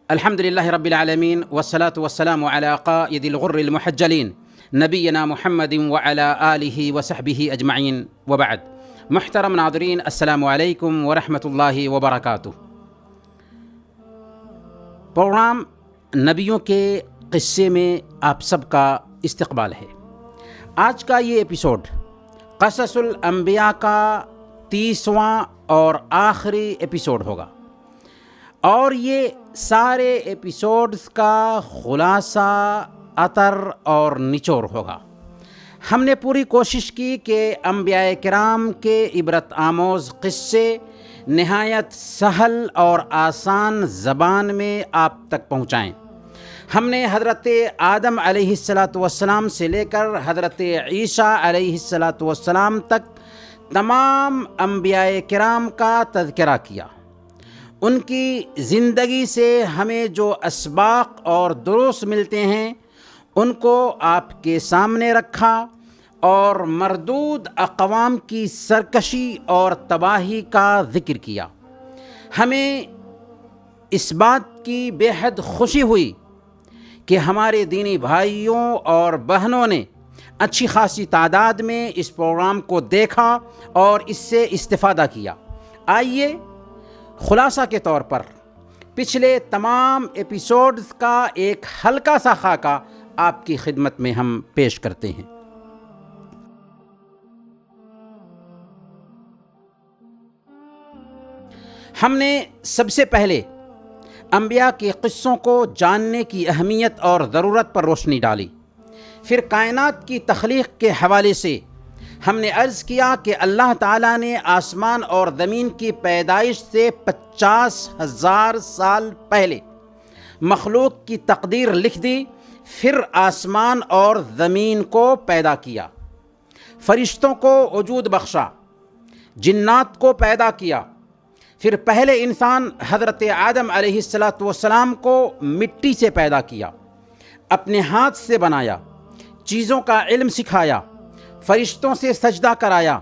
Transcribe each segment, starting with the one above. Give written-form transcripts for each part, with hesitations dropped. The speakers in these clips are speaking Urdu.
الحمد لله رب العالمين والصلاة والسلام على قائد الغر المحجلين نبينا محمد وعلى آله وصحبه أجمعين وبعد. محترم ناظرین، السلام علیکم ورحمۃ اللہ وبرکاتہ. پروگرام نبیوں کے قصے میں آپ سب کا استقبال ہے. آج کا یہ ایپیسوڈ قصص الانبیاء کا 30واں اور آخری ایپیسوڈ ہوگا، اور یہ سارے ایپیسوڈز کا خلاصہ، عطر اور نچوڑ ہوگا. ہم نے پوری کوشش کی کہ انبیاء کرام کے عبرت آموز قصے نہایت سہل اور آسان زبان میں آپ تک پہنچائیں. ہم نے حضرت آدم علیہ السلام سے لے کر حضرت عیسیٰ علیہ السلام تک تمام انبیاء کرام کا تذکرہ کیا. ان کی زندگی سے ہمیں جو اسباق اور دروس ملتے ہیں ان کو آپ کے سامنے رکھا، اور مردود اقوام کی سرکشی اور تباہی کا ذکر کیا. ہمیں اس بات کی بے حد خوشی ہوئی کہ ہمارے دینی بھائیوں اور بہنوں نے اچھی خاصی تعداد میں اس پروگرام کو دیکھا اور اس سے استفادہ کیا. آئیے خلاصہ کے طور پر پچھلے تمام ایپیسوڈز کا ایک ہلکا سا خاکہ آپ کی خدمت میں ہم پیش کرتے ہیں. ہم نے سب سے پہلے انبیاء کے قصوں کو جاننے کی اہمیت اور ضرورت پر روشنی ڈالی. پھر کائنات کی تخلیق کے حوالے سے ہم نے عرض کیا کہ اللہ تعالیٰ نے آسمان اور زمین کی پیدائش سے 50,000 سال پہلے مخلوق کی تقدیر لکھ دی. پھر آسمان اور زمین کو پیدا کیا، فرشتوں کو وجود بخشا، جنات کو پیدا کیا. پھر پہلے انسان حضرت آدم علیہ السلام کو مٹی سے پیدا کیا، اپنے ہاتھ سے بنایا، چیزوں کا علم سکھایا، فرشتوں سے سجدہ کرایا.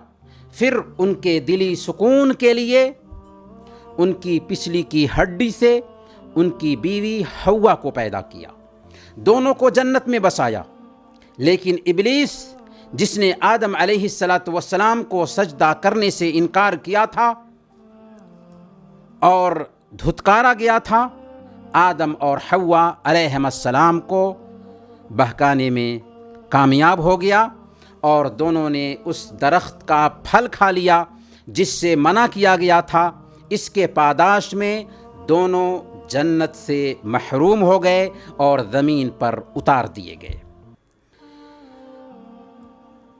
پھر ان کے دلی سکون کے لیے ان کی پسلی کی ہڈی سے ان کی بیوی حوا کو پیدا کیا، دونوں کو جنت میں بسایا. لیکن ابلیس، جس نے آدم علیہ السلام کو سجدہ کرنے سے انکار کیا تھا اور دھتکارا گیا تھا، آدم اور حوا علیہم السلام کو بہکانے میں کامیاب ہو گیا، اور دونوں نے اس درخت کا پھل کھا لیا جس سے منع کیا گیا تھا. اس کے پاداش میں دونوں جنت سے محروم ہو گئے اور زمین پر اتار دیے گئے.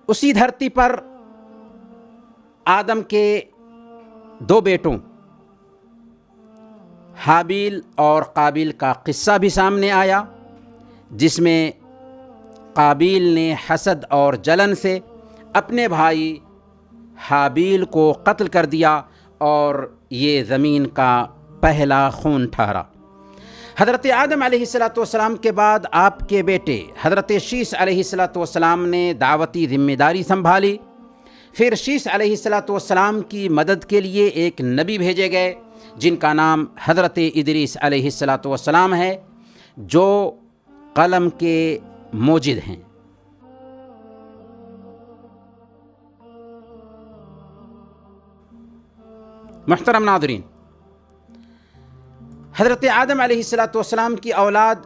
اسی دھرتی پر آدم کے 2 بیٹوں حابیل اور قابیل کا قصہ بھی سامنے آیا، جس میں قابیل نے حسد اور جلن سے اپنے بھائی حابیل کو قتل کر دیا، اور یہ زمین کا پہلا خون ٹھہرا. حضرت آدم علیہ السلام کے بعد آپ کے بیٹے حضرت شیث علیہ السلام نے دعوتی ذمہ داری سنبھالی. پھر شیث علیہ السلام کی مدد کے لیے ایک نبی بھیجے گئے جن کا نام حضرت ادریس علیہ السلام ہے، جو قلم کے موجد ہیں. محترم ناظرین، حضرت آدم علیہ السلام کی اولاد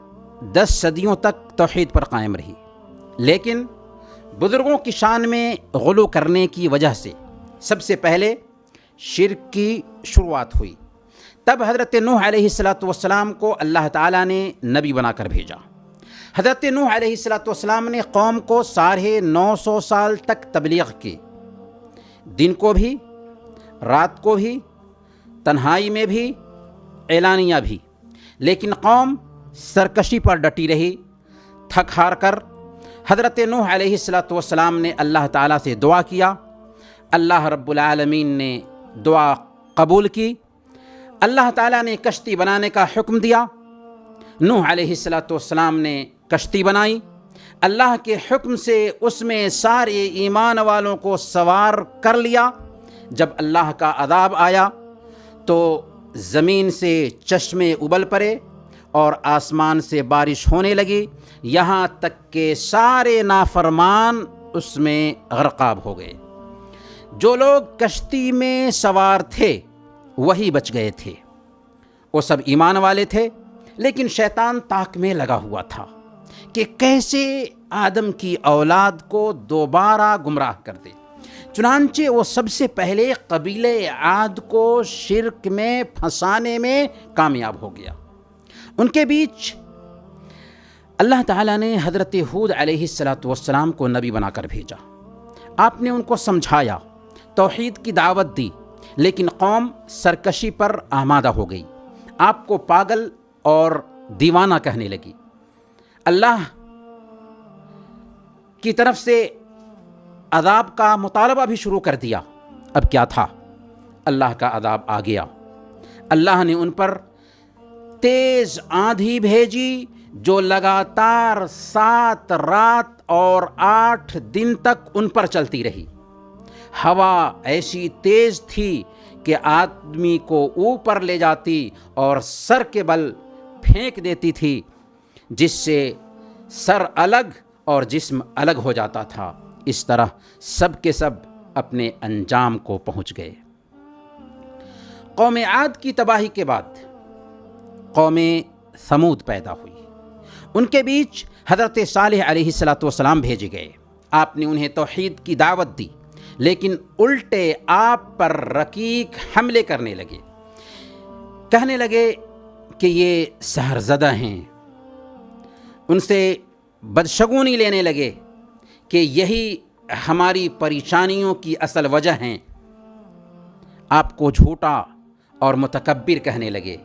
10 صدیوں تک توحید پر قائم رہی، لیکن بزرگوں کی شان میں غلو کرنے کی وجہ سے سب سے پہلے شرک کی شروعات ہوئی. تب حضرت نوح علیہ السلام کو اللہ تعالیٰ نے نبی بنا کر بھیجا. حضرت نوح علیہ السلام نے قوم کو 950 سال تک تبلیغ کی، دن کو بھی، رات کو بھی، تنہائی میں بھی، اعلانیہ بھی. لیکن قوم سرکشی پر ڈٹی رہی. تھک ہار کر حضرت نوح علیہ السلام نے اللہ تعالیٰ سے دعا کیا. اللہ رب العالمین نے دعا قبول کی. اللہ تعالیٰ نے کشتی بنانے کا حکم دیا. نوح علیہ السلام نے کشتی بنائی. اللہ کے حکم سے اس میں سارے ایمان والوں کو سوار کر لیا. جب اللہ کا عذاب آیا تو زمین سے چشمے ابل پڑے اور آسمان سے بارش ہونے لگی، یہاں تک کہ سارے نافرمان اس میں غرقاب ہو گئے۔ جو لوگ کشتی میں سوار تھے وہی بچ گئے تھے، وہ سب ایمان والے تھے، لیکن شیطان تاک میں لگا ہوا تھا کہ کیسے آدم کی اولاد کو دوبارہ گمراہ کر دے۔ چنانچہ وہ سب سے پہلے قبیلہ عاد کو شرک میں پھنسانے میں کامیاب ہو گیا۔ ان کے بیچ اللہ تعالیٰ نے حضرت ہود علیہ السلام کو نبی بنا کر بھیجا۔ آپ نے ان کو سمجھایا، توحید کی دعوت دی، لیکن قوم سرکشی پر آمادہ ہو گئی، آپ کو پاگل اور دیوانہ کہنے لگی۔ اللہ کی طرف سے عذاب کا مطالبہ بھی شروع کر دیا۔ اب کیا تھا؟ اللہ کا عذاب آ گیا۔ اللہ نے ان پر تیز آندھی بھیجی جو لگاتار 7 رات اور 8 دن تک ان پر چلتی رہی۔ ہوا ایسی تیز تھی کہ آدمی کو اوپر لے جاتی اور سر کے بل پھینک دیتی تھی، جس سے سر الگ اور جسم الگ ہو جاتا تھا۔ اس طرح سب کے سب اپنے انجام کو پہنچ گئے۔ قوم عاد کی تباہی کے بعد قوم ثمود پیدا ہوئی۔ ان کے بیچ حضرت صالح علیہ السلام بھیجے گئے۔ آپ نے انہیں توحید کی دعوت دی، لیکن الٹے آپ پر رقیق حملے کرنے لگے، کہنے لگے کہ یہ سحرزدہ ہیں۔ ان سے بدشگونی لینے لگے کہ یہی ہماری پریشانیوں کی اصل وجہ ہیں۔ آپ کو جھوٹا اور متکبر کہنے لگے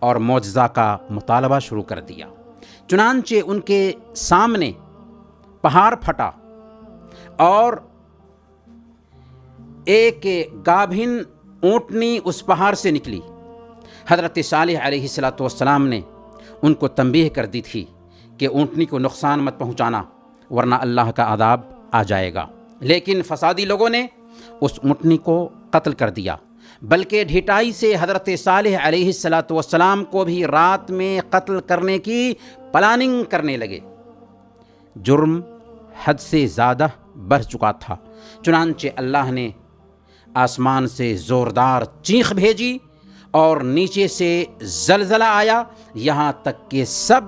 اور معجزہ کا مطالبہ شروع کر دیا۔ چنانچہ ان کے سامنے پہاڑ پھٹا اور ایک گابھن اونٹنی اس پہاڑ سے نکلی۔ حضرت صالح علیہ السلام نے ان کو تنبیہ کر دی تھی کہ اونٹنی کو نقصان مت پہنچانا، ورنہ اللہ کا عذاب آ جائے گا، لیکن فسادی لوگوں نے اس اونٹنی کو قتل کر دیا، بلکہ ڈھٹائی سے حضرت صالح علیہ السلام کو بھی رات میں قتل کرنے کی پلاننگ کرنے لگے۔ جرم حد سے زیادہ بڑھ چکا تھا، چنانچہ اللہ نے آسمان سے زوردار چیخ بھیجی اور نیچے سے زلزلہ آیا، یہاں تک کہ سب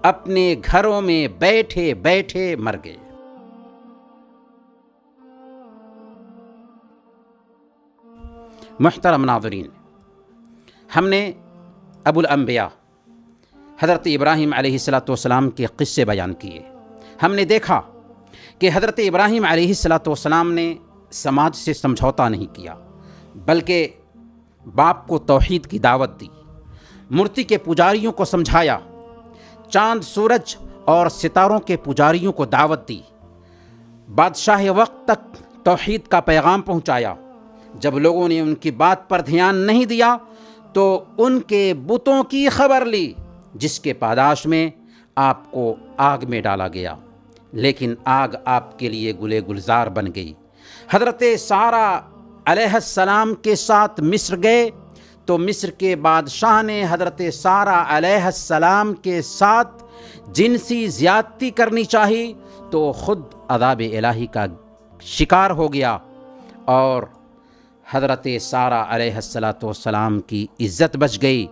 اپنے گھروں میں بیٹھے بیٹھے مر گئے۔ محترم ناظرین، ہم نے ابو الانبیاء حضرت ابراہیم علیہ السلام کے قصے بیان کیے۔ ہم نے دیکھا کہ حضرت ابراہیم علیہ السلام نے سماج سے سمجھوتا نہیں کیا، بلکہ باپ کو توحید کی دعوت دی، مورتی کے پجاریوں کو سمجھایا، چاند سورج اور ستاروں کے پجاریوں کو دعوت دی، بادشاہ وقت تک توحید کا پیغام پہنچایا۔ جب لوگوں نے ان کی بات پر دھیان نہیں دیا تو ان کے بتوں کی خبر لی، جس کے پاداش میں آپ کو آگ میں ڈالا گیا، لیکن آگ آپ کے لیے گلے گلزار بن گئی۔ حضرت سارہ علیہ السلام کے ساتھ مصر گئے تو مصر کے بادشاہ نے حضرت سارہ علیہ السلام کے ساتھ جنسی زیادتی کرنی چاہی تو خود عذاب الہی کا شکار ہو گیا، اور حضرت سارہ علیہ السلام کی عزت بچ گئی،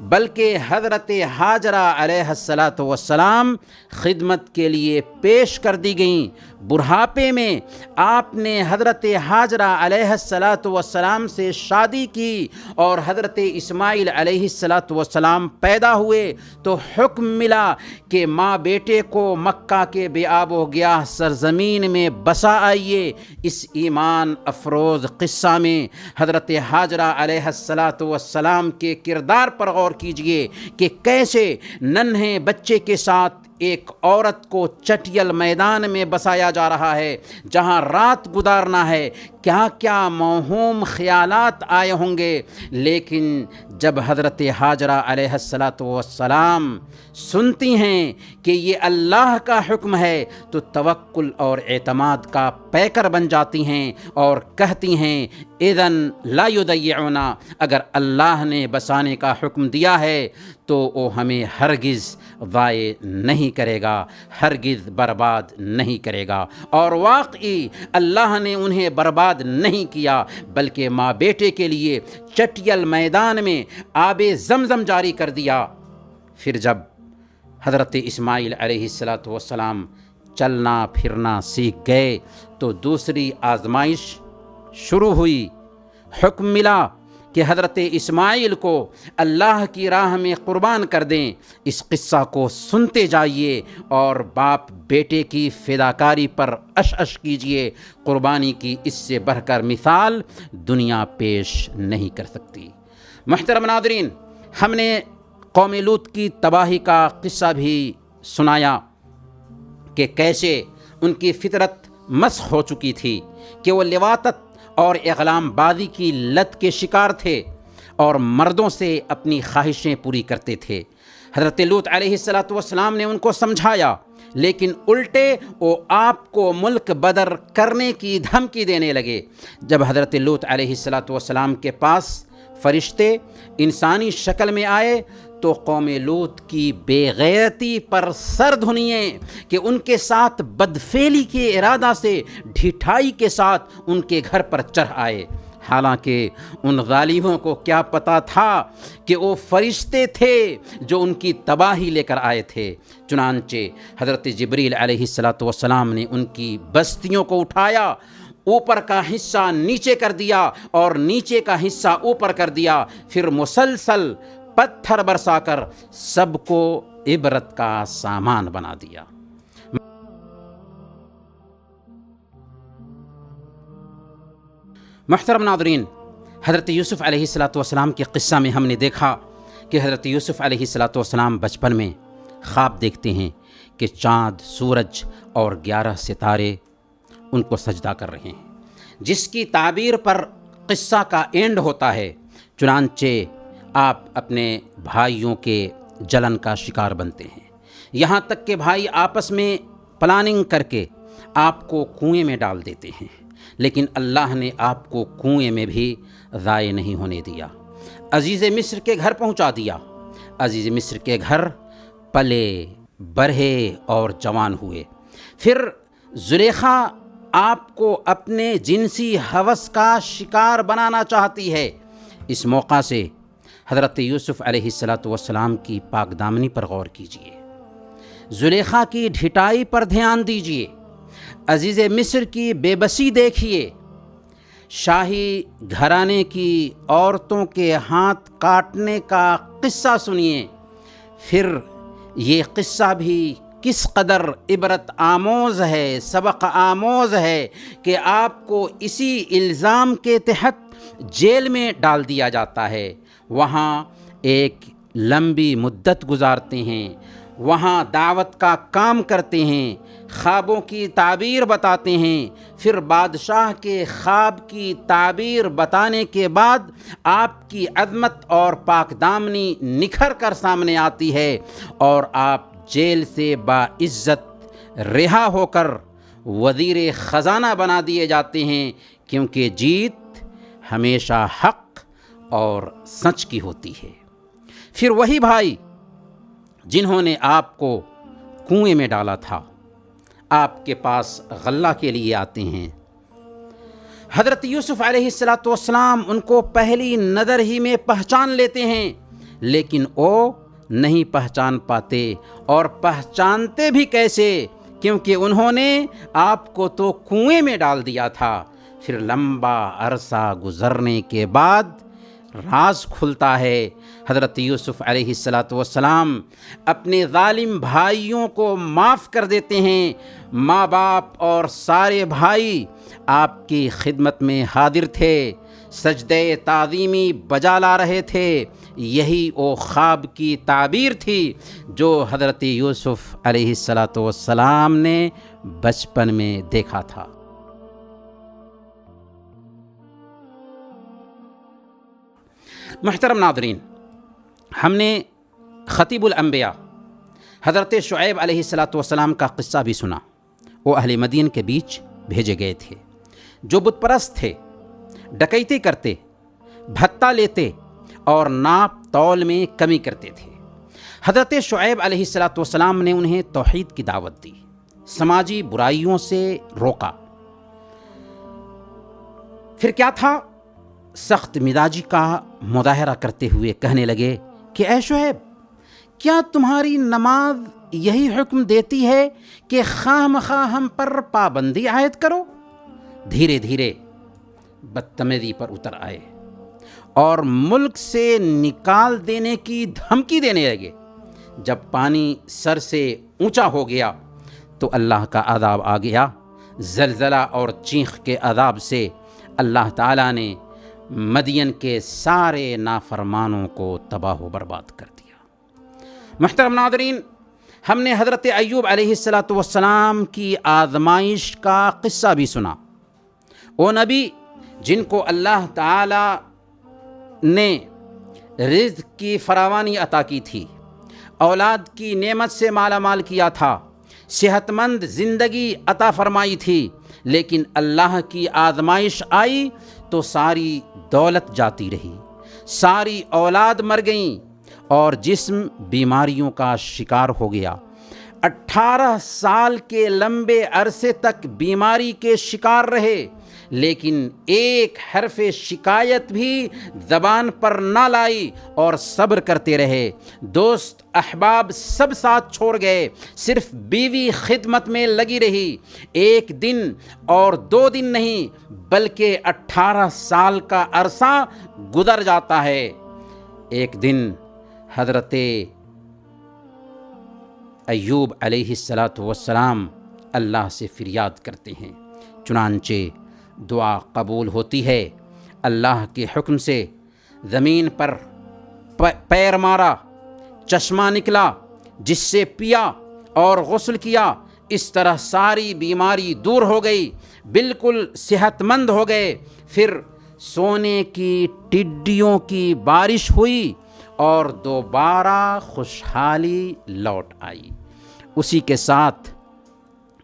بلکہ حضرت ہاجرہ علیہ السلام خدمت کے لیے پیش کر دی گئیں۔ بڑھاپے میں آپ نے حضرت ہاجرہ علیہ السلام سے شادی کی اور حضرت اسماعیل علیہ السلام پیدا ہوئے تو حکم ملا کہ ماں بیٹے کو مکہ کے بے آب و گیاہ سرزمین میں بسا آئیے۔ اس ایمان افروز قصہ میں حضرت ہاجرہ علیہ السلام کے کردار پر غور کیجئے کہ کیسے ننھے بچے کے ساتھ ایک عورت کو چٹیل میدان میں بسایا جا رہا ہے جہاں رات گزارنا ہے۔ کیا کیا موہوم خیالات آئے ہوں گے، لیکن جب حضرت ہاجرہ علیہ السلام سنتی ہیں کہ یہ اللہ کا حکم ہے تو توکل اور اعتماد کا پیکر بن جاتی ہیں اور کہتی ہیں اذن لا یضیعنا، اگر اللہ نے بسانے کا حکم دیا ہے تو وہ ہمیں ہرگز ضائع نہیں کرے گا، ہرگز برباد نہیں کرے گا۔ اور واقعی اللہ نے انہیں برباد نہیں کیا، بلکہ ماں بیٹے کے لیے چٹیل میدان میں آب زمزم جاری کر دیا۔ پھر جب حضرت اسماعیل علیہ السلام چلنا پھرنا سیکھ گئے تو دوسری آزمائش شروع ہوئی۔ حکم ملا کہ حضرت اسماعیل کو اللہ کی راہ میں قربان کر دیں۔ اس قصہ کو سنتے جائیے اور باپ بیٹے کی فداکاری پر عش کیجیے۔ قربانی کی اس سے بڑھ کر مثال دنیا پیش نہیں کر سکتی۔ محترم ناظرین، ہم نے قوم لوط کی تباہی کا قصہ بھی سنایا کہ کیسے ان کی فطرت مسخ ہو چکی تھی کہ وہ لواطت اور اغلام بازی کی لت کے شکار تھے اور مردوں سے اپنی خواہشیں پوری کرتے تھے۔ حضرت لوط علیہ السلام نے ان کو سمجھایا، لیکن الٹے وہ آپ کو ملک بدر کرنے کی دھمکی دینے لگے۔ جب حضرت لوط علیہ السلام کے پاس فرشتے انسانی شکل میں آئے تو قوم لوط کی بے غیرتی پر سر دھنیے کہ ان کے ساتھ بدفعلی کے ارادہ سے ڈھٹائی کے ساتھ ان کے گھر پر چڑھ آئے۔ حالانکہ ان ظالموں کو کیا پتا تھا کہ وہ فرشتے تھے جو ان کی تباہی لے کر آئے تھے۔ چنانچہ حضرت جبریل علیہ السلام نے ان کی بستیوں کو اٹھایا، اوپر کا حصہ نیچے کر دیا اور نیچے کا حصہ اوپر کر دیا، پھر مسلسل پتھر برسا کر سب کو عبرت کا سامان بنا دیا۔ محترم ناظرین، حضرت یوسف علیہ السلام کے قصہ میں ہم نے دیکھا کہ حضرت یوسف علیہ السلام بچپن میں خواب دیکھتے ہیں کہ چاند، سورج اور 11 ستارے ان کو سجدہ کر رہے ہیں، جس کی تعبیر پر قصہ کا اینڈ ہوتا ہے۔ چنانچہ آپ اپنے بھائیوں کے جلن کا شکار بنتے ہیں، یہاں تک کہ بھائی آپس میں پلاننگ کر کے آپ کو کنویں میں ڈال دیتے ہیں، لیکن اللہ نے آپ کو کنویں میں بھی ضائع نہیں ہونے دیا، عزیز مصر کے گھر پہنچا دیا۔ عزیز مصر کے گھر پلے بڑھے اور جوان ہوئے۔ پھر زلیخا آپ کو اپنے جنسی ہوس کا شکار بنانا چاہتی ہے۔ اس موقع سے حضرت یوسف علیہ السلام کی پاک دامنی پر غور کیجیے، زلیخا کی ڈھٹائی پر دھیان دیجیے، عزیز مصر کی بے بسی دیکھیے، شاہی گھرانے کی عورتوں کے ہاتھ کاٹنے کا قصہ سنیے۔ پھر یہ قصہ بھی کس قدر عبرت آموز ہے، سبق آموز ہے کہ آپ کو اسی الزام کے تحت جیل میں ڈال دیا جاتا ہے، وہاں ایک لمبی مدت گزارتے ہیں، وہاں دعوت کا کام کرتے ہیں، خوابوں کی تعبیر بتاتے ہیں، پھر بادشاہ کے خواب کی تعبیر بتانے کے بعد آپ کی عظمت اور پاک دامنی نکھر کر سامنے آتی ہے اور آپ جیل سے باعزت رہا ہو کر وزیر خزانہ بنا دیے جاتے ہیں، کیونکہ جیت ہمیشہ حق اور سچ کی ہوتی ہے۔ پھر وہی بھائی جنہوں نے آپ کو کنویں میں ڈالا تھا آپ کے پاس غلہ کے لیے آتے ہیں۔ حضرت یوسف علیہ السلام ان کو پہلی نظر ہی میں پہچان لیتے ہیں، لیکن وہ نہیں پہچان پاتے، اور پہچانتے بھی کیسے، کیونکہ انہوں نے آپ کو تو کنویں میں ڈال دیا تھا۔ پھر لمبا عرصہ گزرنے کے بعد راز کھلتا ہے۔ حضرت یوسف علیہ السلام اپنے ظالم بھائیوں کو معاف کر دیتے ہیں۔ ماں باپ اور سارے بھائی آپ کی خدمت میں حاضر تھے، سجدے تعظیمی بجا لا رہے تھے۔ یہی وہ خواب کی تعبیر تھی جو حضرت یوسف علیہ السلام نے بچپن میں دیکھا تھا۔ محترم ناظرین، ہم نے خطیب الانبیاء حضرت شعیب علیہ السلام کا قصہ بھی سنا۔ وہ اہل مدین کے بیچ بھیجے گئے تھے جو بت پرست تھے، ڈکیتی کرتے، بھتہ لیتے اور ناپ تول میں کمی کرتے تھے۔ حضرت شعیب علیہ السلام نے انہیں توحید کی دعوت دی، سماجی برائیوں سے روکا۔ پھر کیا تھا؟ سخت مزاجی کا مظاہرہ کرتے ہوئے کہنے لگے کہ اے شعیب، کیا تمہاری نماز یہی حکم دیتی ہے کہ خواہ مخواہ ہم پر پابندی عائد کرو؟ دھیرے دھیرے بدتمیزی پر اتر آئے اور ملک سے نکال دینے کی دھمکی دینے لگے۔ جب پانی سر سے اونچا ہو گیا تو اللہ کا عذاب آ گیا۔ زلزلہ اور چیخ کے عذاب سے اللہ تعالیٰ نے مدین کے سارے نافرمانوں کو تباہ و برباد کر دیا۔ محترم ناظرین، ہم نے حضرت ایوب علیہ السلام کی آزمائش کا قصہ بھی سنا۔ وہ نبی جن کو اللہ تعالیٰ نے رزق کی فراوانی عطا کی تھی، اولاد کی نعمت سے مالا مال کیا تھا، صحت مند زندگی عطا فرمائی تھی، لیکن اللہ کی آزمائش آئی تو ساری دولت جاتی رہی، ساری اولاد مر گئیں اور جسم بیماریوں کا شکار ہو گیا۔ 18 سال کے لمبے عرصے تک بیماری کے شکار رہے، لیکن ایک حرف شکایت بھی زبان پر نہ لائی اور صبر کرتے رہے۔ دوست احباب سب ساتھ چھوڑ گئے، صرف بیوی خدمت میں لگی رہی۔ ایک دن اور 2 دن نہیں بلکہ 18 سال کا عرصہ گزر جاتا ہے۔ ایک دن حضرت ایوب علیہ السلام اللہ سے فریاد کرتے ہیں، چنانچہ دعا قبول ہوتی ہے۔ اللہ کے حکم سے زمین پر پیر مارا، چشمہ نکلا جس سے پیا اور غسل کیا، اس طرح ساری بیماری دور ہو گئی، بالکل صحت مند ہو گئے۔ پھر سونے کی ٹڈیوں کی بارش ہوئی اور دوبارہ خوشحالی لوٹ آئی۔ اسی کے ساتھ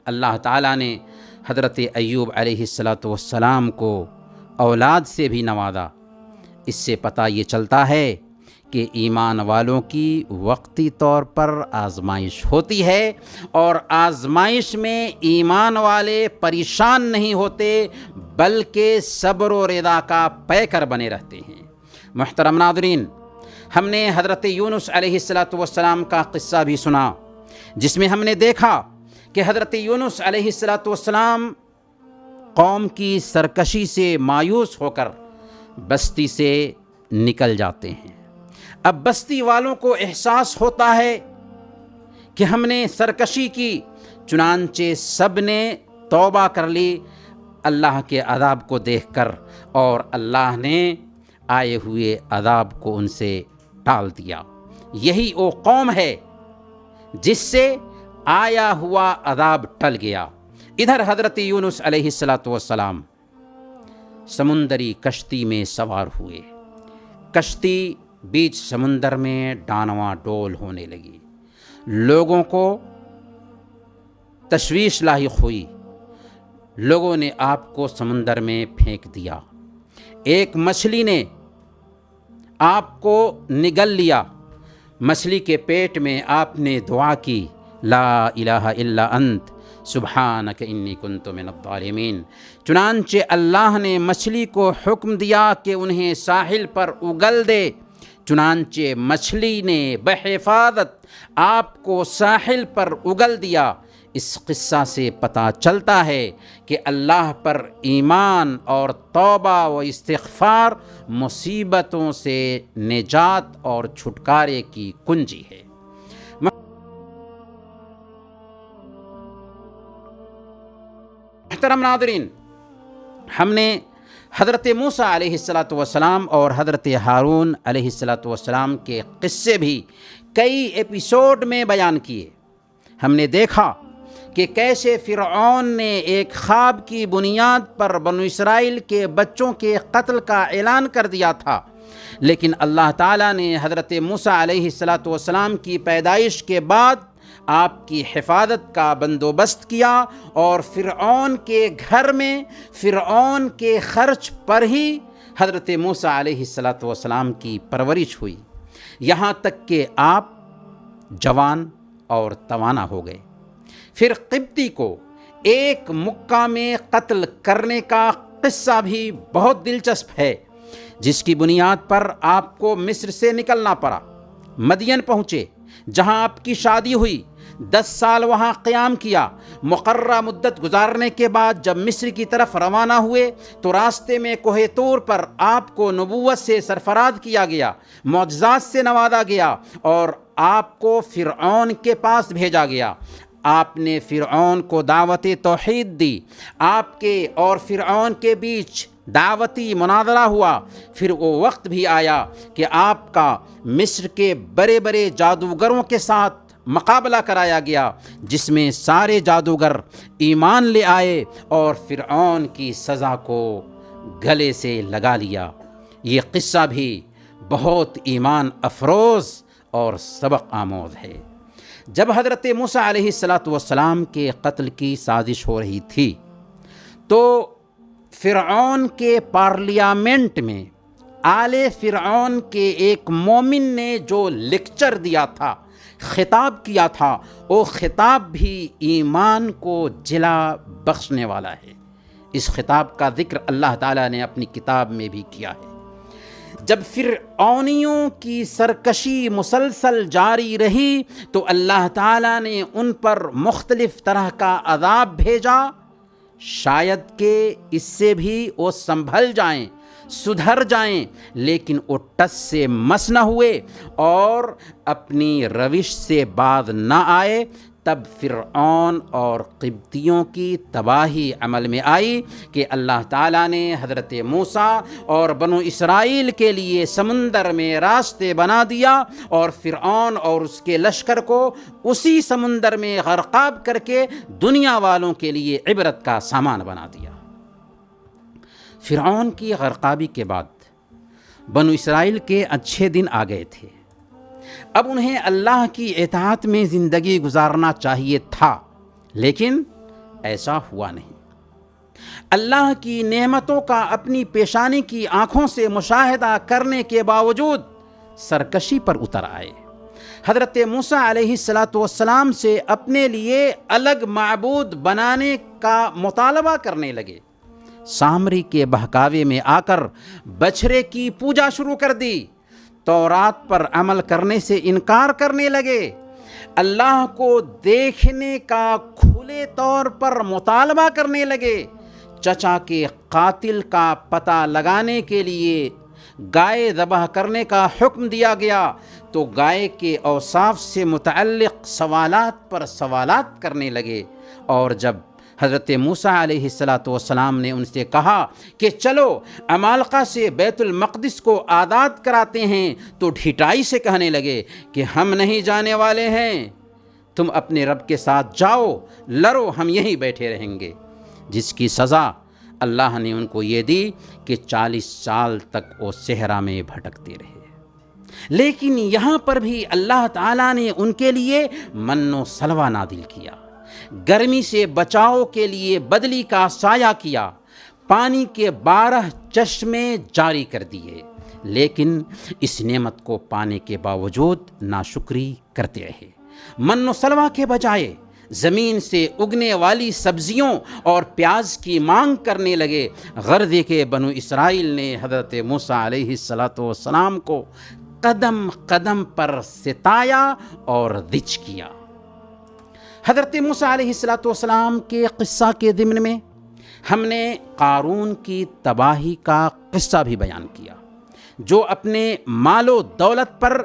اللہ تعالیٰ نے حضرت ایوب علیہ السلام کو اولاد سے بھی نوازا۔ اس سے پتہ یہ چلتا ہے کہ ایمان والوں کی وقتی طور پر آزمائش ہوتی ہے، اور آزمائش میں ایمان والے پریشان نہیں ہوتے بلکہ صبر و رضا کا پیکر بنے رہتے ہیں۔ محترم ناظرین، ہم نے حضرت یونس علیہ السلام کا قصہ بھی سنا، جس میں ہم نے دیکھا کہ حضرت یونس علیہ السلام قوم کی سرکشی سے مایوس ہو کر بستی سے نکل جاتے ہیں۔ اب بستی والوں کو احساس ہوتا ہے کہ ہم نے سرکشی کی، چنانچہ سب نے توبہ کر لی اللہ کے عذاب کو دیکھ کر، اور اللہ نے آئے ہوئے عذاب کو ان سے ٹال دیا۔ یہی وہ قوم ہے جس سے آیا ہوا عذاب ٹل گیا۔ ادھر حضرت یونس علیہ السلام سمندری کشتی میں سوار ہوئے۔ کشتی بیچ سمندر میں ڈانواں ڈول ہونے لگی، لوگوں کو تشویش لاحق ہوئی۔ لوگوں نے آپ کو سمندر میں پھینک دیا۔ ایک مچھلی نے آپ کو نگل لیا۔ مچھلی کے پیٹ میں آپ نے دعا کی، لا الہ الا انت سبحانک انی کنت من الظالمین۔ چنانچہ اللہ نے مچھلی کو حکم دیا کہ انہیں ساحل پر اگل دے۔ چنانچہ مچھلی نے بحفاظت آپ کو ساحل پر اگل دیا۔ اس قصہ سے پتہ چلتا ہے کہ اللہ پر ایمان اور توبہ و استغفار مصیبتوں سے نجات اور چھٹکارے کی کنجی ہے۔ محترم ناظرین، ہم نے حضرت موسیٰ علیہ السلام اور حضرت ہارون علیہ السلام کے قصے بھی کئی ایپیسوڈ میں بیان کیے۔ ہم نے دیکھا کہ کیسے فرعون نے ایک خواب کی بنیاد پر بنو اسرائیل کے بچوں کے قتل کا اعلان کر دیا تھا، لیکن اللہ تعالیٰ نے حضرت موسیٰ علیہ السلام کی پیدائش کے بعد آپ کی حفاظت کا بندوبست کیا، اور فرعون کے گھر میں فرعون کے خرچ پر ہی حضرت موسیٰ علیہ السلام کی پرورش ہوئی، یہاں تک کہ آپ جوان اور توانا ہو گئے۔ پھر قبطی کو ایک مکہ میں قتل کرنے کا قصہ بھی بہت دلچسپ ہے، جس کی بنیاد پر آپ کو مصر سے نکلنا پڑا۔ مدین پہنچے جہاں آپ کی شادی ہوئی، 10 سال وہاں قیام کیا۔ مقررہ مدت گزارنے کے بعد جب مصر کی طرف روانہ ہوئے تو راستے میں کوہ طور پر آپ کو نبوت سے سرفراز کیا گیا، معجزات سے نوازا گیا اور آپ کو فرعون کے پاس بھیجا گیا۔ آپ نے فرعون کو دعوت توحید دی، آپ کے اور فرعون کے بیچ دعوتی مناظرہ ہوا۔ پھر وہ وقت بھی آیا کہ آپ کا مصر کے بڑے بڑے جادوگروں کے ساتھ مقابلہ کرایا گیا، جس میں سارے جادوگر ایمان لے آئے اور فرعون کی سزا کو گلے سے لگا لیا۔ یہ قصہ بھی بہت ایمان افروز اور سبق آموز ہے۔ جب حضرت موسیٰ علیہ السلام کے قتل کی سازش ہو رہی تھی تو فرعون کے پارلیامنٹ میں آل فرعون کے ایک مومن نے جو لیکچر دیا تھا، خطاب کیا تھا، وہ خطاب بھی ایمان کو جلا بخشنے والا ہے۔ اس خطاب کا ذکر اللہ تعالیٰ نے اپنی کتاب میں بھی کیا ہے۔ جب فرعونیوں کی سرکشی مسلسل جاری رہی تو اللہ تعالیٰ نے ان پر مختلف طرح کا عذاب بھیجا، شاید کہ اس سے بھی وہ سنبھل جائیں، سدھر جائیں، لیکن وہ ٹس سے مس نہ ہوئے اور اپنی روش سے باز نہ آئے۔ تب فرعون اور قبطیوں کی تباہی عمل میں آئی کہ اللہ تعالیٰ نے حضرت موسیٰ اور بنو اسرائیل کے لیے سمندر میں راستے بنا دیا اور فرعون اور اس کے لشکر کو اسی سمندر میں غرقاب کر کے دنیا والوں کے لیے عبرت کا سامان بنا دیا۔ فرعون کی غرقابی کے بعد بنو اسرائیل کے اچھے دن آ گئے تھے۔ اب انہیں اللہ کی اطاعت میں زندگی گزارنا چاہیے تھا، لیکن ایسا ہوا نہیں۔ اللہ کی نعمتوں کا اپنی پیشانی کی آنکھوں سے مشاہدہ کرنے کے باوجود سرکشی پر اتر آئے۔ حضرت موسیٰ علیہ السلام سے اپنے لیے الگ معبود بنانے کا مطالبہ کرنے لگے۔ سامری کے بہکاوے میں آ کر بچھڑے کی پوجا شروع کر دی، تورات پر عمل کرنے سے انکار کرنے لگے، اللہ کو دیکھنے کا کھلے طور پر مطالبہ کرنے لگے۔ چچا کے قاتل کا پتہ لگانے کے لیے گائے ذبح کرنے کا حکم دیا گیا تو گائے کے اوصاف سے متعلق سوالات پر سوالات کرنے لگے، اور جب حضرت موسیٰ علیہ السلام نے ان سے کہا کہ چلو عمالقہ سے بیت المقدس کو آزاد کراتے ہیں تو ڈھٹائی سے کہنے لگے کہ ہم نہیں جانے والے ہیں، تم اپنے رب کے ساتھ جاؤ، لڑو، ہم یہیں بیٹھے رہیں گے۔ جس کی سزا اللہ نے ان کو یہ دی کہ 40 سال تک وہ صحرا میں بھٹکتے رہے۔ لیکن یہاں پر بھی اللہ تعالیٰ نے ان کے لیے من و سلوہ نازل کیا، گرمی سے بچاؤ کے لیے بدلی کا سایہ کیا، پانی کے 12 چشمے جاری کر دیے، لیکن اس نعمت کو پانے کے باوجود ناشکری کرتے رہے۔ من و سلوہ کے بجائے زمین سے اگنے والی سبزیوں اور پیاز کی مانگ کرنے لگے۔ غرض کہ بنو اسرائیل نے حضرت موسیٰ علیہ السلام کو قدم قدم پر ستایا اور ذچ کیا۔ حضرت موسیٰ علیہ السلام کے قصہ کے ضمن میں ہم نے قارون کی تباہی کا قصہ بھی بیان کیا، جو اپنے مال و دولت پر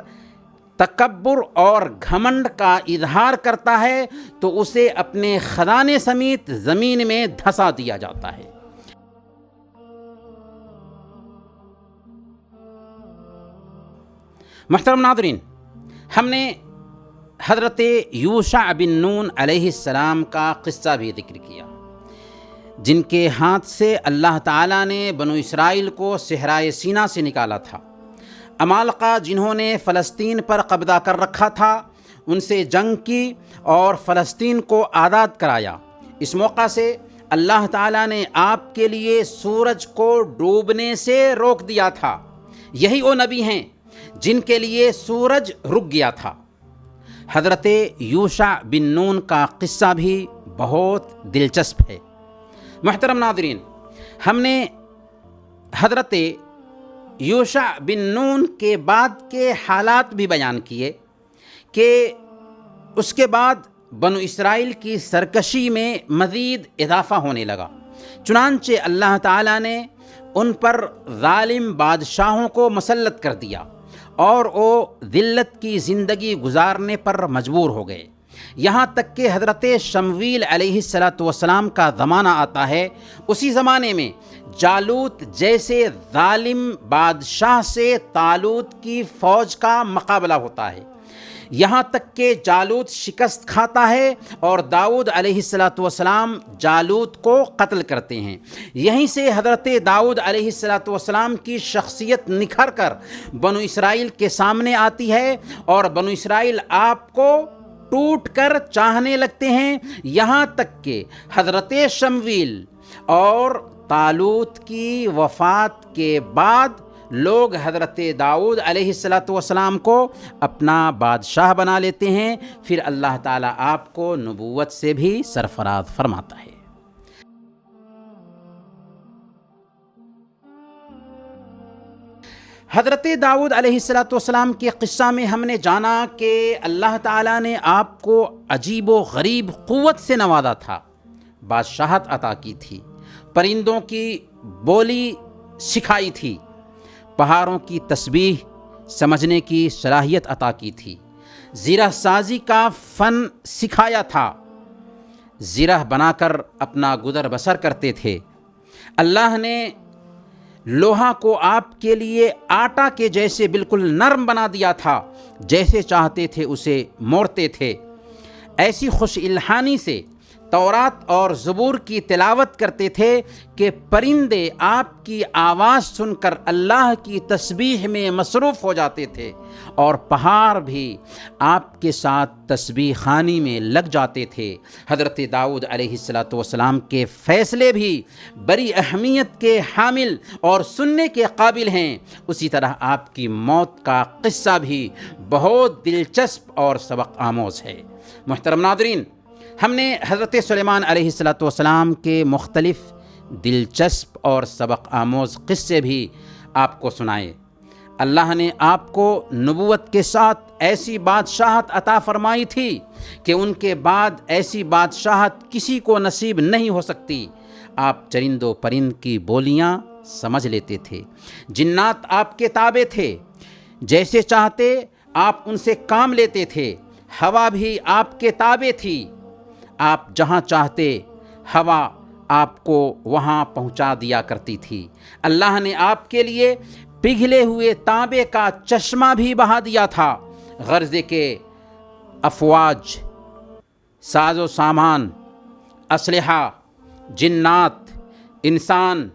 تکبر اور گھمنڈ کا اظہار کرتا ہے تو اسے اپنے خزانے سمیت زمین میں دھسا دیا جاتا ہے۔ محترم ناظرین، ہم نے حضرت یوشع بن نون علیہ السلام کا قصہ بھی ذکر کیا، جن کے ہاتھ سے اللہ تعالیٰ نے بنو اسرائیل کو صحرائے سینا سے نکالا تھا۔ عمالقہ جنہوں نے فلسطین پر قبضہ کر رکھا تھا، ان سے جنگ کی اور فلسطین کو آزاد کرایا۔ اس موقع سے اللہ تعالیٰ نے آپ کے لیے سورج کو ڈوبنے سے روک دیا تھا۔ یہی وہ نبی ہیں جن کے لیے سورج رک گیا تھا۔ حضرت یوشع بن نون کا قصہ بھی بہت دلچسپ ہے۔ محترم ناظرین، ہم نے حضرت یوشع بن نون کے بعد کے حالات بھی بیان کیے کہ اس کے بعد بنو اسرائیل کی سرکشی میں مزید اضافہ ہونے لگا، چنانچہ اللہ تعالیٰ نے ان پر ظالم بادشاہوں کو مسلط کر دیا اور وہ ذلت کی زندگی گزارنے پر مجبور ہو گئے، یہاں تک کہ حضرت شمویل علیہ السلام کا زمانہ آتا ہے۔ اسی زمانے میں جالوت جیسے ظالم بادشاہ سے طالوت کی فوج کا مقابلہ ہوتا ہے، یہاں تک کہ جالوت شکست کھاتا ہے اور داؤد علیہ السلام جالوت کو قتل کرتے ہیں۔ یہیں سے حضرت داؤد علیہ السلام کی شخصیت نکھر کر بنو اسرائیل کے سامنے آتی ہے اور بنو اسرائیل آپ کو ٹوٹ کر چاہنے لگتے ہیں، یہاں تک کہ حضرت شمویل اور طالوت کی وفات کے بعد لوگ حضرت داؤد علیہ السلام کو اپنا بادشاہ بنا لیتے ہیں، پھر اللہ تعالیٰ آپ کو نبوت سے بھی سرفراز فرماتا ہے۔ حضرت داؤد علیہ السلام کے قصہ میں ہم نے جانا کہ اللہ تعالیٰ نے آپ کو عجیب و غریب قوت سے نوازا تھا، بادشاہت عطا کی تھی، پرندوں کی بولی سکھائی تھی، پہاڑوں کی تسبیح سمجھنے کی صلاحیت عطا کی تھی، زرہ سازی کا فن سکھایا تھا، زرہ بنا کر اپنا گزر بسر کرتے تھے۔ اللہ نے لوہا کو آپ کے لیے آٹا کے جیسے بالکل نرم بنا دیا تھا، جیسے چاہتے تھے اسے موڑتے تھے۔ ایسی خوش الحانی سے تورات اور زبور کی تلاوت کرتے تھے کہ پرندے آپ کی آواز سن کر اللہ کی تسبیح میں مصروف ہو جاتے تھے اور پہاڑ بھی آپ کے ساتھ تسبیح خوانی میں لگ جاتے تھے۔ حضرت داؤد علیہ السلام کے فیصلے بھی بڑی اہمیت کے حامل اور سننے کے قابل ہیں، اسی طرح آپ کی موت کا قصہ بھی بہت دلچسپ اور سبق آموز ہے۔ محترم ناظرین، ہم نے حضرت سلیمان علیہ السلام کے مختلف دلچسپ اور سبق آموز قصے بھی آپ کو سنائے۔ اللہ نے آپ کو نبوت کے ساتھ ایسی بادشاہت عطا فرمائی تھی کہ ان کے بعد ایسی بادشاہت کسی کو نصیب نہیں ہو سکتی۔ آپ چرند و پرند کی بولیاں سمجھ لیتے تھے، جنات آپ کے تابع تھے، جیسے چاہتے آپ ان سے کام لیتے تھے، ہوا بھی آپ کے تابع تھی، آپ جہاں چاہتے ہوا آپ کو وہاں پہنچا دیا کرتی تھی۔ اللہ نے آپ کے لیے پگھلے ہوئے تانبے کا چشمہ بھی بہا دیا تھا، غرض کے افواج، ساز و سامان، اسلحہ، جنات، انسان،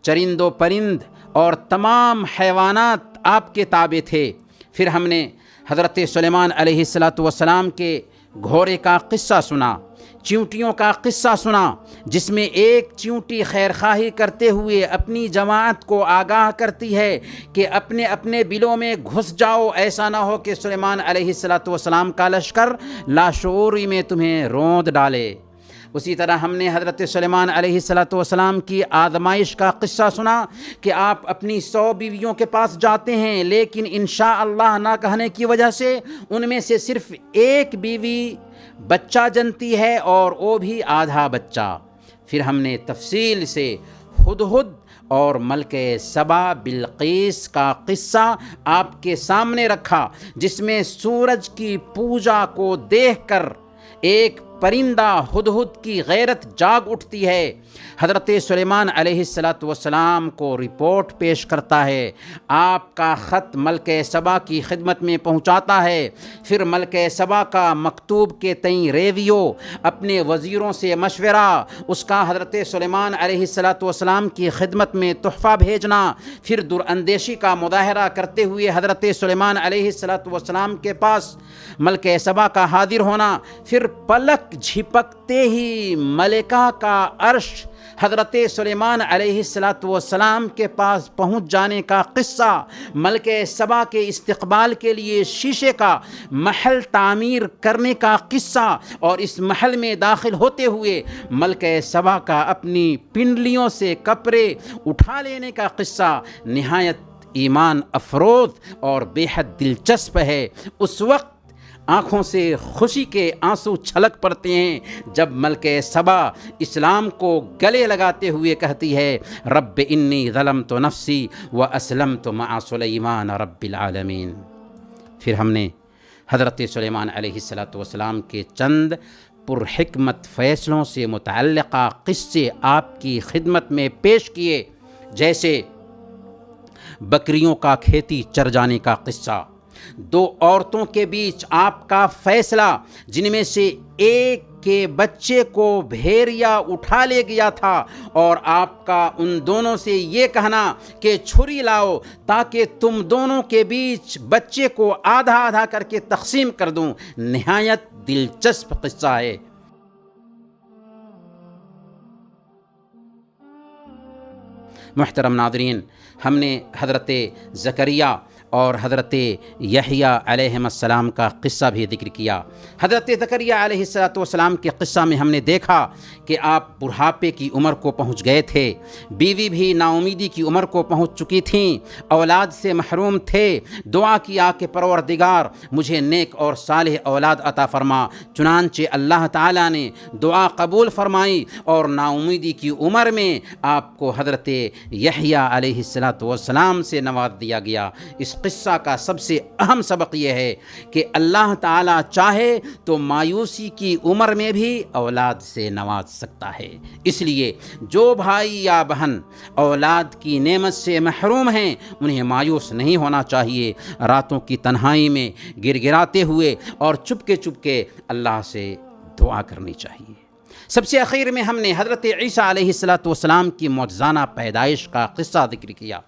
چرند و پرند اور تمام حیوانات آپ کے تابع تھے۔ پھر ہم نے حضرت سلیمان علیہ السلام کے گھوڑے کا قصہ سنا، چیونٹیوں کا قصہ سنا، جس میں ایک چیونٹی خیرخواہی کرتے ہوئے اپنی جماعت کو آگاہ کرتی ہے کہ اپنے اپنے بلوں میں گھس جاؤ، ایسا نہ ہو کہ سلیمان علیہ السلام کا لشکر لاشعوری میں تمہیں روند ڈالے۔ اسی طرح ہم نے حضرت سلیمان علیہ السلام کی آزمائش کا قصہ سنا کہ آپ اپنی 100 بیویوں کے پاس جاتے ہیں، لیکن انشاءاللہ نہ کہنے کی وجہ سے ان میں سے صرف ایک بیوی بچہ جنتی ہے اور وہ بھی آدھا بچہ۔ پھر ہم نے تفصیل سے ہدہد اور ملکہ سبا بلقیس کا قصہ آپ کے سامنے رکھا، جس میں سورج کی پوجا کو دیکھ کر ایک پرندہ ہدہد کی غیرت جاگ اٹھتی ہے، حضرت سلیمان علیہ السلام کو رپورٹ پیش کرتا ہے، آپ کا خط ملکہ سبا کی خدمت میں پہنچاتا ہے، پھر ملکہ سبا کا مکتوب کے تئیں ریویو، اپنے وزیروں سے مشورہ، اس کا حضرت سلیمان علیہ السلام کی خدمت میں تحفہ بھیجنا، پھر دراندیشی کا مظاہرہ کرتے ہوئے حضرت سلیمان علیہ السلام کے پاس ملکہ سبا کا حاضر ہونا، پھر پلک تک جھپکتے ہی ملکہ کا عرش حضرت سلیمان علیہ السلام کے پاس پہنچ جانے کا قصہ، ملکہ سبا کے استقبال کے لیے شیشے کا محل تعمیر کرنے کا قصہ، اور اس محل میں داخل ہوتے ہوئے ملکہ سبا کا اپنی پنڈلیوں سے کپڑے اٹھا لینے کا قصہ نہایت ایمان افروز اور بے حد دلچسپ ہے۔ اس وقت آنکھوں سے خوشی کے آنسو چھلک پڑتے ہیں جب ملکہ سبا اسلام کو گلے لگاتے ہوئے کہتی ہے، رب انی ظلمت نفسی واسلمت مع سلیمان رب العالمین۔ پھر ہم نے حضرت سلیمان علیہ السلام کے چند پرحکمت فیصلوں سے متعلقہ قصے آپ کی خدمت میں پیش کیے، جیسے بکریوں کا کھیتی چر جانے کا قصہ، دو عورتوں کے بیچ آپ کا فیصلہ جن میں سے ایک کے بچے کو بھیڑیا اٹھا لے گیا تھا، اور آپ کا ان دونوں سے یہ کہنا کہ چھری لاؤ تاکہ تم دونوں کے بیچ بچے کو آدھا آدھا کر کے تقسیم کر دوں، نہایت دلچسپ قصہ ہے۔ محترم ناظرین، ہم نے حضرت زکریا اور حضرت یحییٰ علیہ السلام کا قصہ بھی ذکر کیا۔ حضرت زکریا علیہ السلام کے قصہ میں ہم نے دیکھا کہ آپ بڑھاپے کی عمر کو پہنچ گئے تھے، بیوی بھی نا امیدی کی عمر کو پہنچ چکی تھیں، اولاد سے محروم تھے، دعا کیا کہ پروردگار مجھے نیک اور صالح اولاد عطا فرما، چنانچہ اللہ تعالیٰ نے دعا قبول فرمائی اور نا امیدی کی عمر میں آپ کو حضرت یحییٰ علیہ السلام سے نواز دیا گیا۔ اس قصہ کا سب سے اہم سبق یہ ہے کہ اللہ تعالیٰ چاہے تو مایوسی کی عمر میں بھی اولاد سے نواز سکتا ہے۔ اس لیے جو بھائی یا بہن اولاد کی نعمت سے محروم ہیں انہیں مایوس نہیں ہونا چاہیے، راتوں کی تنہائی میں گر گراتے ہوئے اور چپ کے اللہ سے دعا کرنی چاہیے۔ سب سے اخیر میں ہم نے حضرت عیسیٰ علیہ السلام کی معجزانہ پیدائش کا قصہ ذکر کیا،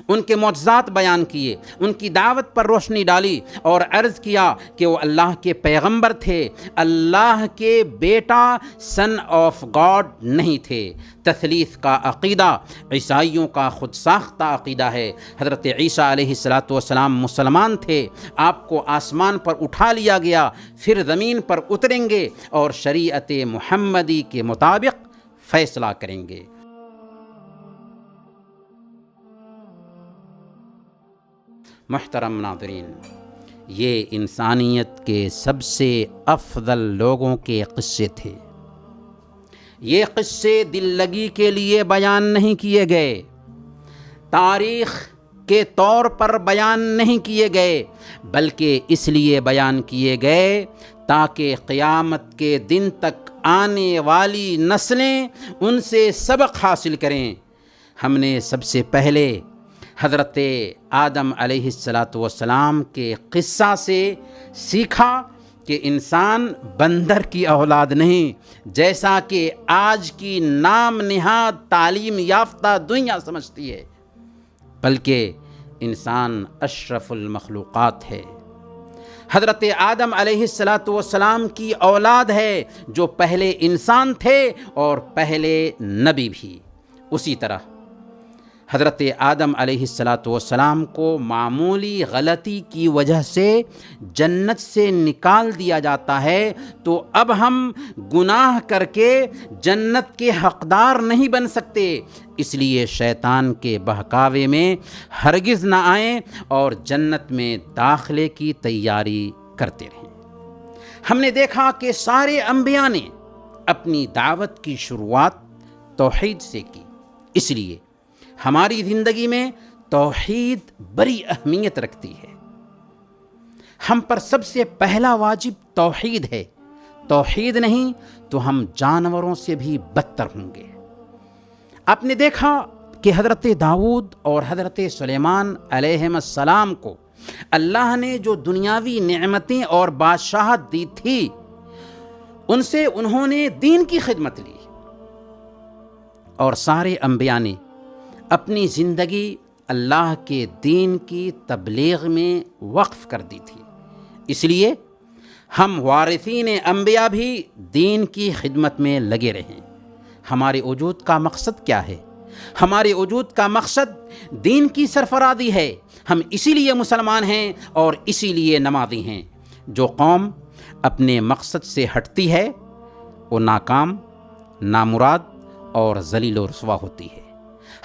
ان کے معجزات بیان کیے، ان کی دعوت پر روشنی ڈالی اور عرض کیا کہ وہ اللہ کے پیغمبر تھے، اللہ کے بیٹا، سن آف گاڈ نہیں تھے۔ تثلیث کا عقیدہ عیسائیوں کا خود ساختہ عقیدہ ہے۔ حضرت عیسیٰ علیہ السلام مسلمان تھے، آپ کو آسمان پر اٹھا لیا گیا، پھر زمین پر اتریں گے اور شریعت محمدی کے مطابق فیصلہ کریں گے۔ محترم ناظرین، یہ انسانیت کے سب سے افضل لوگوں کے قصے تھے۔ یہ قصے دل لگی کے لیے بیان نہیں کیے گئے، تاریخ کے طور پر بیان نہیں کیے گئے، بلکہ اس لیے بیان کیے گئے تاکہ قیامت کے دن تک آنے والی نسلیں ان سے سبق حاصل کریں۔ ہم نے سب سے پہلے حضرت آدم علیہ السلام کے قصہ سے سیکھا کہ انسان بندر کی اولاد نہیں، جیسا کہ آج کی نام نہاد تعلیم یافتہ دنیا سمجھتی ہے، بلکہ انسان اشرف المخلوقات ہے۔ حضرت آدم علیہ السلام کی اولاد ہے جو پہلے انسان تھے اور پہلے نبی بھی۔ اسی طرح حضرت آدم علیہ السلام کو معمولی غلطی کی وجہ سے جنت سے نکال دیا جاتا ہے، تو اب ہم گناہ کر کے جنت کے حقدار نہیں بن سکتے، اس لیے شیطان کے بہکاوے میں ہرگز نہ آئیں اور جنت میں داخلے کی تیاری کرتے رہیں۔ ہم نے دیکھا کہ سارے انبیاء نے اپنی دعوت کی شروعات توحید سے کی، اس لیے ہماری زندگی میں توحید بڑی اہمیت رکھتی ہے۔ ہم پر سب سے پہلا واجب توحید ہے، توحید نہیں تو ہم جانوروں سے بھی بدتر ہوں گے۔ آپ نے دیکھا کہ حضرت داؤد اور حضرت سلیمان علیہ السلام کو اللہ نے جو دنیاوی نعمتیں اور بادشاہت دی تھی، ان سے انہوں نے دین کی خدمت لی، اور سارے انبیاء نے اپنی زندگی اللہ کے دین کی تبلیغ میں وقف کر دی تھی۔ اس لیے ہم وارثین انبیاء بھی دین کی خدمت میں لگے رہیں۔ ہمارے وجود کا مقصد کیا ہے؟ ہمارے وجود کا مقصد دین کی سرفرازی ہے۔ ہم اسی لیے مسلمان ہیں اور اسی لیے نمازی ہیں۔ جو قوم اپنے مقصد سے ہٹتی ہے وہ ناکام، نامراد اور ذلیل و رسوا ہوتی ہے۔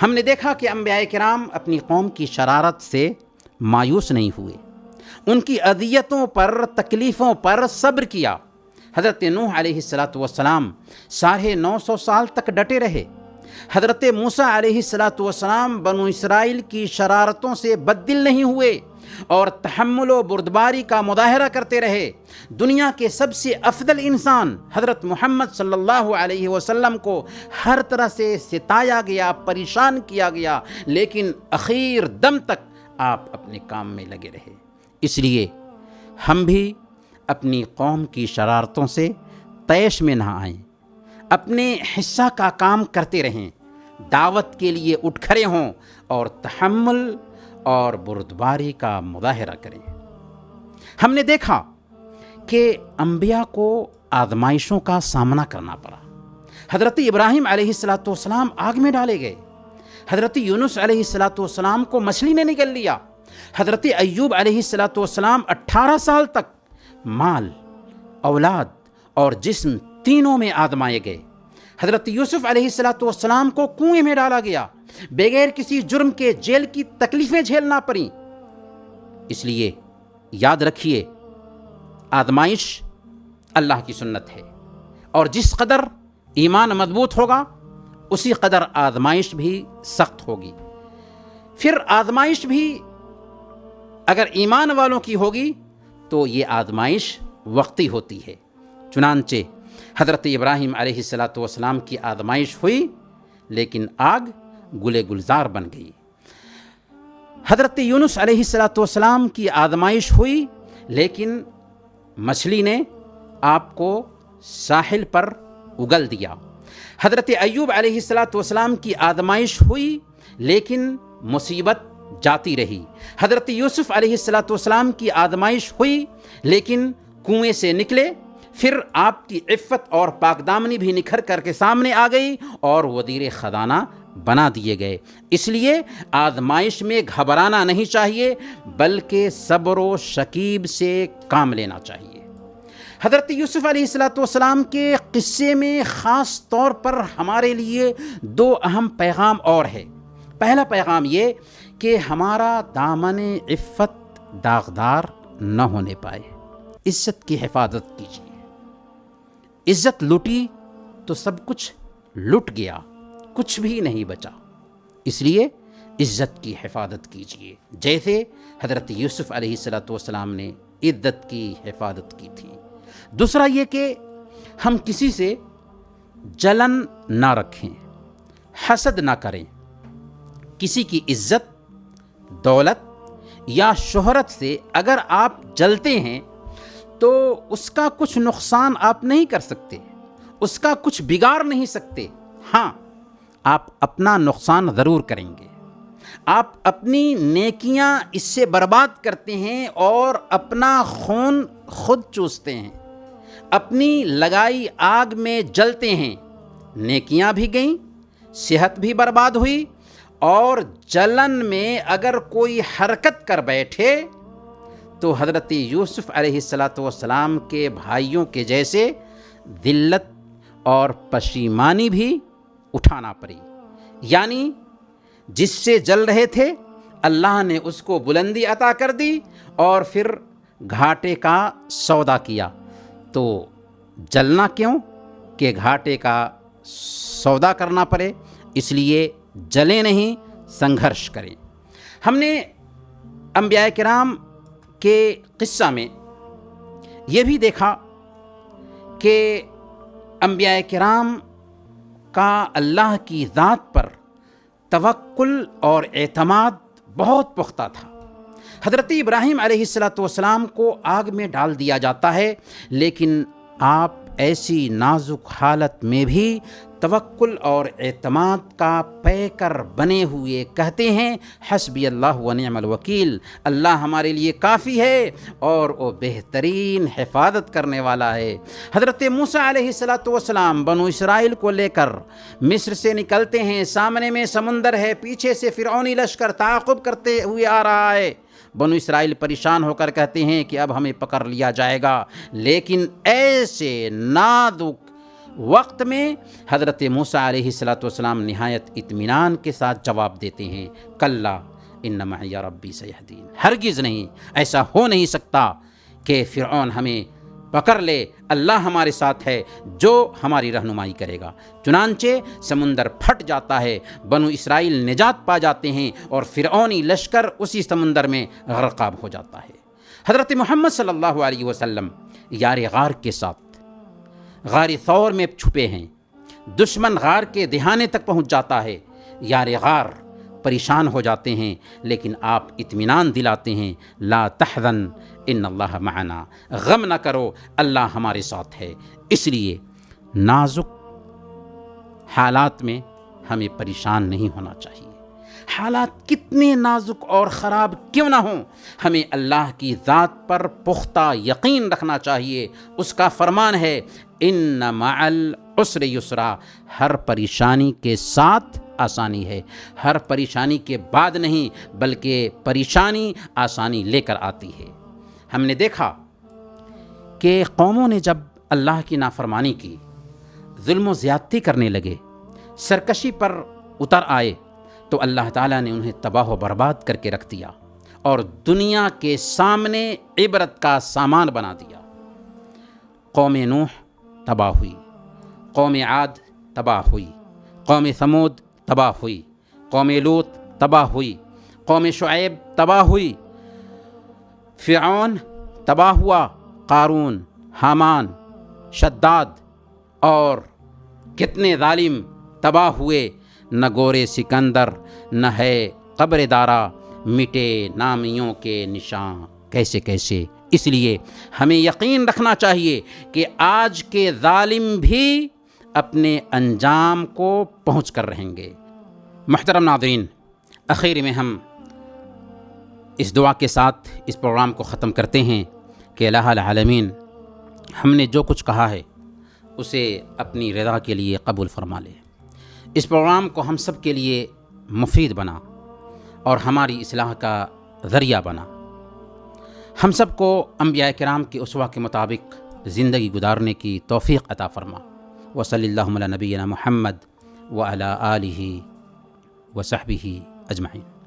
ہم نے دیکھا کہ انبیاء کرام اپنی قوم کی شرارت سے مایوس نہیں ہوئے، ان کی اذیتوں پر، تکلیفوں پر صبر کیا۔ حضرت نوح علیہ السلام 950 سال تک ڈٹے رہے۔ حضرت موسیٰ علیہ السلام بنو اسرائیل کی شرارتوں سے بددل نہیں ہوئے اور تحمل و بردباری کا مظاہرہ کرتے رہے۔ دنیا کے سب سے افضل انسان حضرت محمد صلی اللہ علیہ وسلم کو ہر طرح سے ستایا گیا، پریشان کیا گیا، لیکن آخر دم تک آپ اپنے کام میں لگے رہے۔ اس لیے ہم بھی اپنی قوم کی شرارتوں سے طیش میں نہ آئیں، اپنے حصہ کا کام کرتے رہیں، دعوت کے لیے اٹھ کھڑے ہوں اور تحمل اور بردباری کا مظاہرہ کریں۔ ہم نے دیکھا کہ انبیاء کو آزمائشوں کا سامنا کرنا پڑا۔ حضرت ابراہیم علیہ السلام آگ میں ڈالے گئے، حضرت یونس علیہ السلام کو مچھلی نے نگل لیا، حضرت ایوب علیہ السلام 18 سال تک مال، اولاد اور جسم تینوں میں آزمائے گئے۔ حضرت یوسف علیہ السلام کو کنویں میں ڈالا گیا، بغیر کسی جرم کے جیل کی تکلیفیں جھیلنا پڑیں۔ اس لیے یاد رکھیے، آزمائش اللہ کی سنت ہے، اور جس قدر ایمان مضبوط ہوگا اسی قدر آزمائش بھی سخت ہوگی۔ پھر آزمائش بھی اگر ایمان والوں کی ہوگی تو یہ آزمائش وقتی ہوتی ہے۔ چنانچہ حضرت ابراہیم علیہ السلام کی آزمائش ہوئی لیکن آگ گلے گلزار بن گئی۔ حضرت یونس علیہ السلام کی آزمائش ہوئی لیکن مچھلی نے آپ کو ساحل پر اگل دیا۔ حضرت ایوب علیہ السلام کی آزمائش ہوئی لیکن مصیبت جاتی رہی۔ حضرت یوسف علیہ السلام کی آزمائش ہوئی لیکن کنویں سے نکلے، پھر آپ کی عفت اور پاک دامنی بھی نکھر کر کے سامنے آ گئی اور وزیر خزانہ بنا دیے گئے۔ اس لیے آزمائش میں گھبرانا نہیں چاہیے بلکہ صبر و شکیب سے کام لینا چاہیے۔ حضرت یوسف علیہ السلام کے قصے میں خاص طور پر ہمارے لیے 2 اہم پیغام اور ہے۔ پہلا پیغام یہ کہ ہمارا دامن عفت داغدار نہ ہونے پائے، عزت کی حفاظت کیجیے۔ عزت لوٹی تو سب کچھ لٹ گیا، کچھ بھی نہیں بچا، اس لیے عزت کی حفاظت کیجیے جیسے حضرت یوسف علیہ السلام نے عزت کی حفاظت کی تھی۔ دوسرا یہ کہ ہم کسی سے جلن نہ رکھیں، حسد نہ کریں۔ کسی کی عزت، دولت یا شہرت سے اگر آپ جلتے ہیں تو اس کا کچھ نقصان آپ نہیں کر سکتے، اس کا کچھ بگاڑ نہیں سکتے۔ ہاں، آپ اپنا نقصان ضرور کریں گے۔ آپ اپنی نیکیاں اس سے برباد کرتے ہیں اور اپنا خون خود چوستے ہیں، اپنی لگائی آگ میں جلتے ہیں۔ نیکیاں بھی گئیں، صحت بھی برباد ہوئی، اور جلن میں اگر کوئی حرکت کر بیٹھے تو حضرت یوسف علیہ السلام کے بھائیوں کے جیسے ذلت اور پشیمانی بھی اٹھانا پڑی۔ یعنی جس سے جل رہے تھے اللہ نے اس کو بلندی عطا کر دی اور پھر گھاٹے کا سودا کیا۔ تو جلنا کیوں کہ گھاٹے کا سودا کرنا پڑے، اس لیے جلیں نہیں، سنگھرش کریں۔ ہم نے انبیاء کرام کے قصہ میں یہ بھی دیکھا کہ انبیاء کرام کا اللہ کی ذات پر توکل اور اعتماد بہت پختہ تھا۔ حضرت ابراہیم علیہ السلام کو آگ میں ڈال دیا جاتا ہے لیکن آپ ایسی نازک حالت میں بھی توکل اور اعتماد کا پیکر بنے ہوئے کہتے ہیں حسبی اللہ و نعم الوکیل، اللہ ہمارے لیے کافی ہے اور وہ بہترین حفاظت کرنے والا ہے۔ حضرت موسیٰ علیہ السلام بنو اسرائیل کو لے کر مصر سے نکلتے ہیں، سامنے میں سمندر ہے، پیچھے سے فرعونی لشکر تعاقب کرتے ہوئے آ رہا ہے۔ بنو اسرائیل پریشان ہو کر کہتے ہیں کہ اب ہمیں پکڑ لیا جائے گا، لیکن ایسے نازک وقت میں حضرت موسیٰ علیہ السلام نہایت اطمینان کے ساتھ جواب دیتے ہیں، کلا ان معی ربی سیہدین، ہرگز نہیں، ایسا ہو نہیں سکتا کہ فرعون ہمیں پکڑ لے، اللہ ہمارے ساتھ ہے جو ہماری رہنمائی کرے گا۔ چنانچہ سمندر پھٹ جاتا ہے، بنو اسرائیل نجات پا جاتے ہیں اور فرعونی لشکر اسی سمندر میں غرقاب ہو جاتا ہے۔ حضرت محمد صلی اللہ علیہ وسلم یار غار کے ساتھ غار ثور میں چھپے ہیں، دشمن غار کے دہانے تک پہنچ جاتا ہے، یار غار پریشان ہو جاتے ہیں، لیکن آپ اطمینان دلاتے ہیں، لا تحزن ان اللہ معنا، غم نہ کرو، اللہ ہمارے ساتھ ہے۔ اس لیے نازک حالات میں ہمیں پریشان نہیں ہونا چاہیے، حالات کتنے نازک اور خراب کیوں نہ ہوں، ہمیں اللہ کی ذات پر پختہ یقین رکھنا چاہیے۔ اس کا فرمان ہے ان مع العسر یسرا، ہر پریشانی کے ساتھ آسانی ہے، ہر پریشانی کے بعد نہیں بلکہ پریشانی آسانی لے کر آتی ہے۔ ہم نے دیکھا کہ قوموں نے جب اللہ کی نافرمانی کی، ظلم و زیادتی کرنے لگے، سرکشی پر اتر آئے، تو اللہ تعالیٰ نے انہیں تباہ و برباد کر کے رکھ دیا اور دنیا کے سامنے عبرت کا سامان بنا دیا۔ قوم نوح تباہ ہوئی، قوم عاد تباہ ہوئی، قوم ثمود تباہ ہوئی، قوم لوط تباہ ہوئی، قوم شعیب تباہ ہوئی، فرعون تباہ ہوا، قارون، حامان، شداد اور کتنے ظالم تباہ ہوئے، نہ گورے سکندر نہ ہے قبر دارا، مٹے نامیوں کے نشان کیسے کیسے۔ اس لیے ہمیں یقین رکھنا چاہیے کہ آج کے ظالم بھی اپنے انجام کو پہنچ کر رہیں گے۔ محترم ناظرین، آخر میں ہم اس دعا کے ساتھ اس پروگرام کو ختم کرتے ہیں کہ الہ العالمین ہم نے جو کچھ کہا ہے اسے اپنی رضا کے لیے قبول فرما لے، اس پروگرام کو ہم سب کے لیے مفید بنا اور ہماری اصلاح کا ذریعہ بنا، ہم سب کو انبیاء کرام کے اسوہ کے مطابق زندگی گزارنے کی توفیق عطا فرما۔ وصلی اللہ علی نبینا محمد وعلی آلہ وصحبہ اجمعین۔